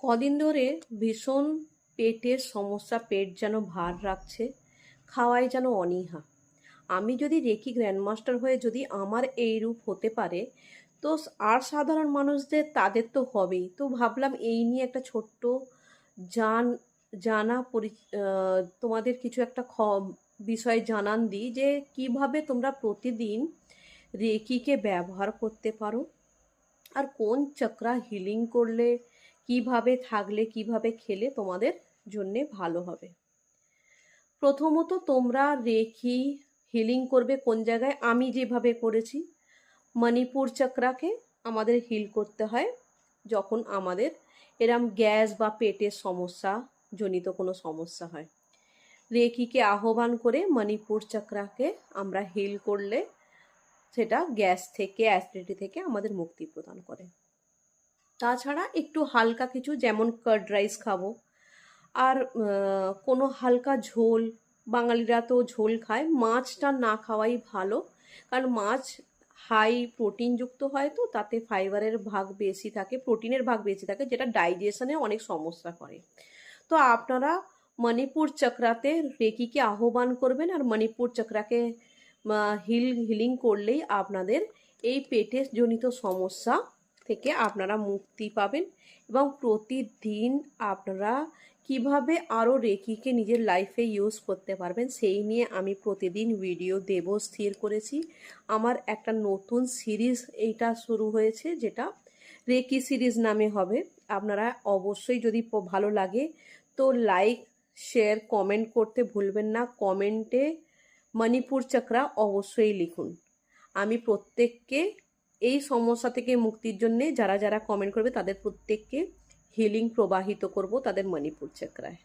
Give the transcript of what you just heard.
কদিন ধরে ভীষণ পেটের সমস্যা, পেট যেন ভার রাখছে, খাওয়ায় যেন অনীহা। আমি যদি রেকি গ্র্যান্ডমাস্টার হয়ে যদি আমার এই রূপ হতে পারে, তো আর সাধারণ মানুষদের তাদের তো হবেই। তো ভাবলাম এই নিয়ে একটা ছোট্ট জান জানা তোমাদের কিছু একটা বিষয় জানান দিই যে কিভাবে তোমরা প্রতিদিন রেকিকে ব্যবহার করতে পারো, আর কোন চক্রা হিলিং করলে, কিভাবে থাকলে, কিভাবে খেলে তোমাদের জন্যে ভালো হবে। প্রথমত তোমরা রেখি হিলিং করবে কোন জায়গায়, আমি যেভাবে করেছি, মণিপুর চক্রাকে আমাদের হিল করতে হয় যখন আমাদের এরম গ্যাস বা পেটের সমস্যা জনিত কোনো সমস্যা হয়। রেকিকে আহ্বান করে মণিপুর চক্রাকে আমরা হিল করলে সেটা গ্যাস থেকে, অ্যাসিডিটি থেকে আমাদের মুক্তি প্রদান করে। তাছাড়া একটু হালকা কিছু, যেমন কার্ড রাইস খাবো, আর কোনো হালকা ঝোল, বাঙালিরা তো ঝোল খায়, মাছটা না খাওয়াই ভালো, কারণ মাছ হাই প্রোটিনযুক্ত হয়, তো তাতে ফাইবারের ভাগ বেশি থাকে, প্রোটিনের ভাগ বেশি থাকে, যেটা ডাইজেশনে অনেক সমস্যা করে। তো আপনারা মণিপুর চক্রাতে রেকিকে আহ্বান করবেন, আর মণিপুর চক্রাকে হিলিং করলেই আপনাদের এই পেটের জনিত সমস্যা থেকে আপনারা মুক্তি পাবেন। এবং প্রতিদিন আপনারা কিভাবে আরও রেকিকে নিজের লাইফে ইউজ করতে পারবেন সেই নিয়ে আমি প্রতিদিন ভিডিও দেব স্থির করেছি। আমার একটা নতুন সিরিজ এইটা শুরু হয়েছে, যেটা রেকি সিরিজ নামে হবে। আপনারা অবশ্যই যদি ভালো লাগে তো লাইক, শেয়ার, কমেন্ট করতে ভুলবেন না। কমেন্টে মণিপুর চক্রা অবশ্যই লিখুন। আমি প্রত্যেককে এই সমস্যা থেকে মুক্তির জন্যে যারা যারা কমেন্ট করবে তাদের প্রত্যেককে হিলিং প্রবাহিত করব তাদের মণিপুর চক্রায়।